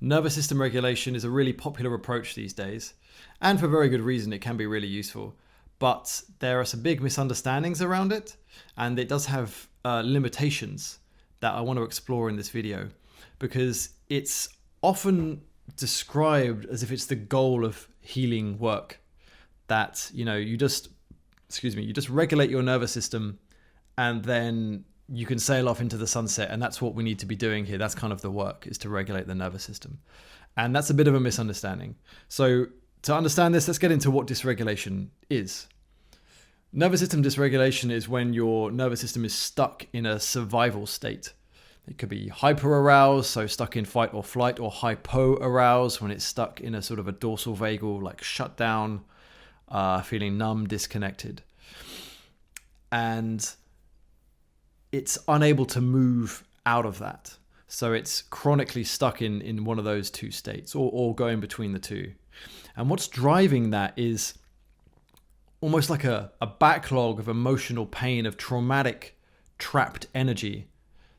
Nervous system regulation is a really popular approach these days, and for very good reason. It can be really useful, but there are some big misunderstandings around it, and it does have limitations that I want to explore in this video, because it's often described as if it's the goal of healing work, that you just regulate your nervous system and then you can sail off into the sunset, and that's what we need to be doing here. That's kind of the work, is to regulate the nervous system. And that's a bit of a misunderstanding. So to understand this, let's get into what dysregulation is. Nervous system dysregulation is when your nervous system is stuck in a survival state. It could be hyper-aroused, so stuck in fight or flight, or hypo-aroused, when it's stuck in a sort of a dorsal vagal, like shut down, feeling numb, disconnected. And it's unable to move out of that. So it's chronically stuck in one of those two states, or going between the two. And what's driving that is almost like a backlog of emotional pain, of traumatic, trapped energy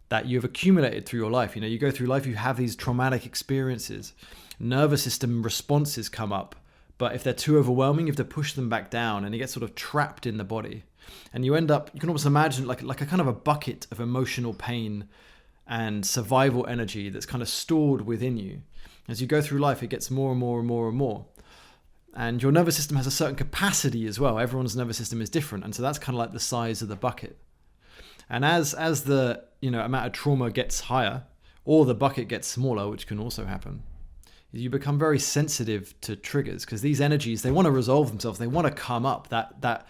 that you've accumulated through your life. You go through life, you have these traumatic experiences. Nervous system responses come up, but if they're too overwhelming, you have to push them back down, and you get sort of trapped in the body. And you end up, you can almost imagine like a kind of a bucket of emotional pain and survival energy that's kind of stored within you. As you go through life, it gets more and more and more and more. And your nervous system has a certain capacity as well. Everyone's nervous system is different. And so that's kind of like the size of the bucket. And as the amount of trauma gets higher, or the bucket gets smaller, which can also happen, you become very sensitive to triggers, because these energies, they want to resolve themselves. They want to come up. That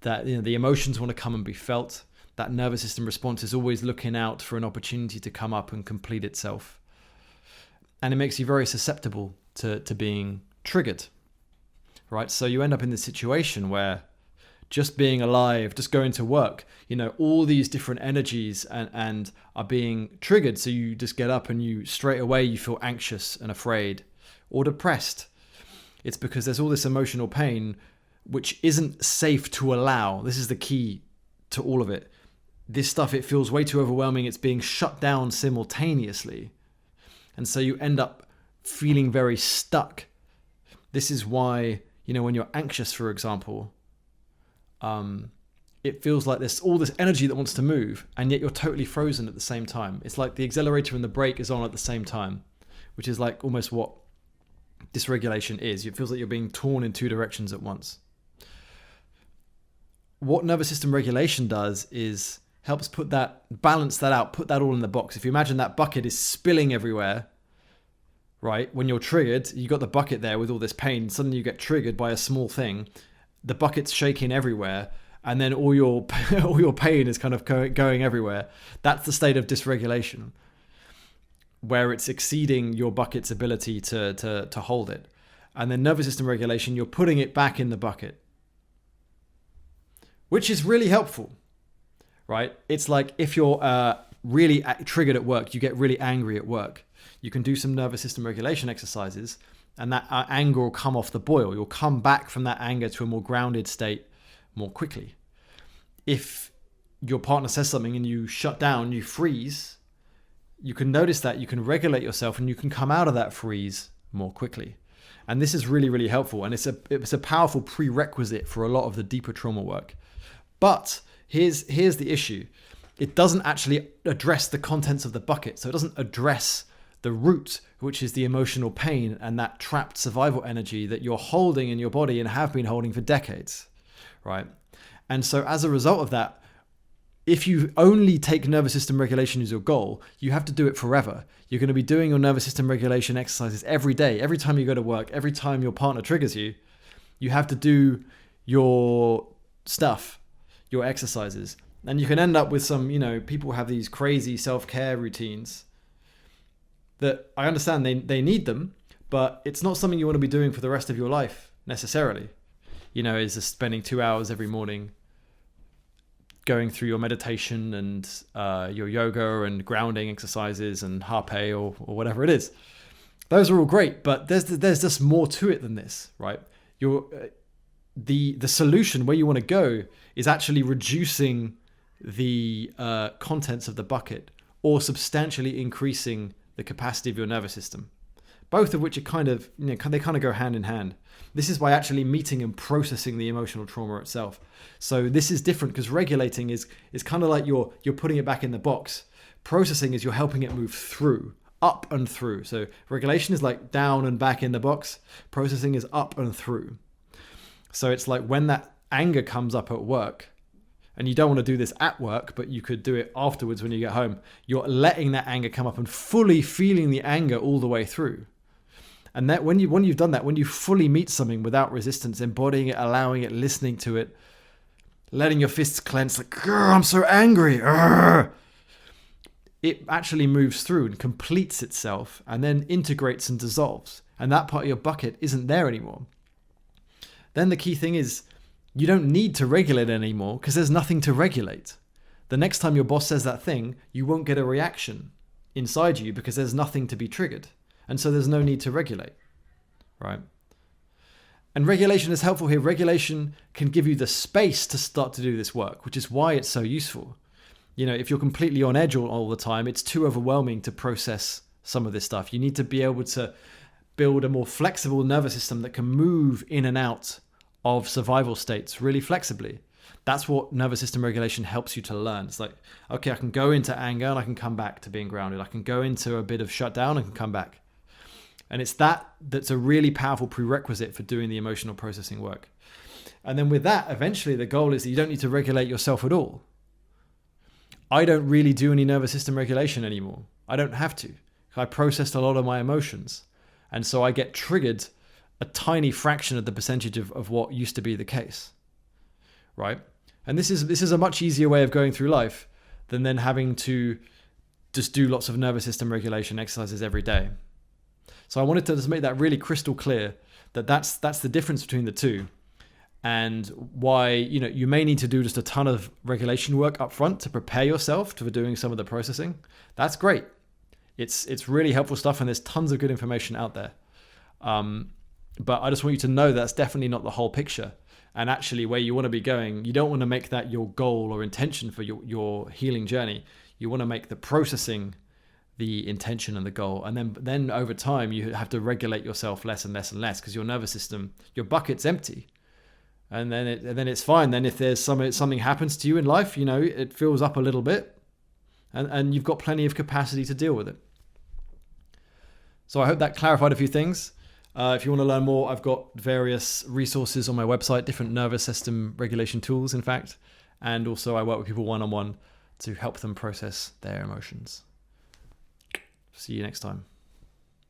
the emotions want to come and be felt. That nervous system response is always looking out for an opportunity to come up and complete itself. And it makes you very susceptible to being triggered, right? So you end up in this situation where just being alive, just going to work, all these different energies and are being triggered. So you just get up and you straight away, you feel anxious and afraid or depressed. It's because there's all this emotional pain which isn't safe to allow. This is the key to all of it. This stuff, it feels way too overwhelming. It's being shut down simultaneously. And so you end up feeling very stuck. This is why, when you're anxious, for example, it feels like there's all this energy that wants to move, and yet you're totally frozen at the same time. It's like the accelerator and the brake is on at the same time, which is like almost what dysregulation is. It feels like you're being torn in two directions at once. What nervous system regulation does is helps balance that out, put that all in the box. If you imagine that bucket is spilling everywhere, right? When you're triggered, you got the bucket there with all this pain. Suddenly you get triggered by a small thing. The bucket's shaking everywhere, and then all your pain is kind of going everywhere. That's the state of dysregulation, where it's exceeding your bucket's ability to hold it. And then nervous system regulation, you're putting it back in the bucket, which is really helpful, right? It's like if you're really triggered at work, you get really angry at work, you can do some nervous system regulation exercises, and that anger will come off the boil. You'll come back from that anger to a more grounded state more quickly. If your partner says something and you shut down, you freeze, you can notice that, you can regulate yourself, and you can come out of that freeze more quickly. And this is really, really helpful. And it's a powerful prerequisite for a lot of the deeper trauma work. But here's the issue. It doesn't actually address the contents of the bucket. So it doesn't address the root, which is the emotional pain and that trapped survival energy that you're holding in your body and have been holding for decades, right? And so as a result of that, if you only take nervous system regulation as your goal, you have to do it forever. You're going to be doing your nervous system regulation exercises every day. Every time you go to work, every time your partner triggers you, you have to do your stuff, your exercises. And you can end up with some, people have these crazy self-care routines that I understand they need them, but it's not something you want to be doing for the rest of your life necessarily. Is just spending 2 hours every morning going through your meditation and your yoga and grounding exercises and Hurrah or whatever it is. Those are all great, but there's just more to it than this, right? The solution where you want to go is actually reducing the contents of the bucket, or substantially increasing the capacity of your nervous system. both of which are kind of, they kind of go hand in hand. This is by actually meeting and processing the emotional trauma itself. So this is different because regulating is kind of like you're putting it back in the box. Processing is you're helping it move through, up and through. So regulation is like down and back in the box. Processing is up and through. So it's like when that anger comes up at work, and you don't want to do this at work, but you could do it afterwards when you get home. You're letting that anger come up and fully feeling the anger all the way through. And that when you've done that, when you fully meet something without resistance, embodying it, allowing it, listening to it, letting your fists clench like, I'm so angry. It actually moves through and completes itself and then integrates and dissolves. And that part of your bucket isn't there anymore. Then the key thing is, you don't need to regulate anymore because there's nothing to regulate. The next time your boss says that thing, you won't get a reaction inside you because there's nothing to be triggered. And so there's no need to regulate, right? And regulation is helpful here. Regulation can give you the space to start to do this work, which is why it's so useful. If you're completely on edge all the time, it's too overwhelming to process some of this stuff. You need to be able to build a more flexible nervous system that can move in and out of survival states really flexibly. That's what nervous system regulation helps you to learn. It's like, okay, I can go into anger and I can come back to being grounded. I can go into a bit of shutdown and can come back. And it's that's a really powerful prerequisite for doing the emotional processing work. And then with that, eventually the goal is that you don't need to regulate yourself at all. I don't really do any nervous system regulation anymore. I don't have to. I processed a lot of my emotions. And so I get triggered a tiny fraction of the percentage of what used to be the case, right? And this is a much easier way of going through life than then having to just do lots of nervous system regulation exercises every day. So I wanted to just make that really crystal clear that that's the difference between the two, and why you may need to do just a ton of regulation work up front to prepare yourself for doing some of the processing. That's great. It's really helpful stuff, and there's tons of good information out there. But I just want you to know that's definitely not the whole picture. And actually where you want to be going, you don't want to make that your goal or intention for your healing journey. You want to make the processing the intention and the goal. And then over time, you have to regulate yourself less and less and less because your nervous system, your bucket's empty. And then it's fine. Then if there's something happens to you in life, it fills up a little bit and you've got plenty of capacity to deal with it. So I hope that clarified a few things. If you want to learn more, I've got various resources on my website, different nervous system regulation tools, in fact. And also I work with people one-on-one to help them process their emotions. See you next time.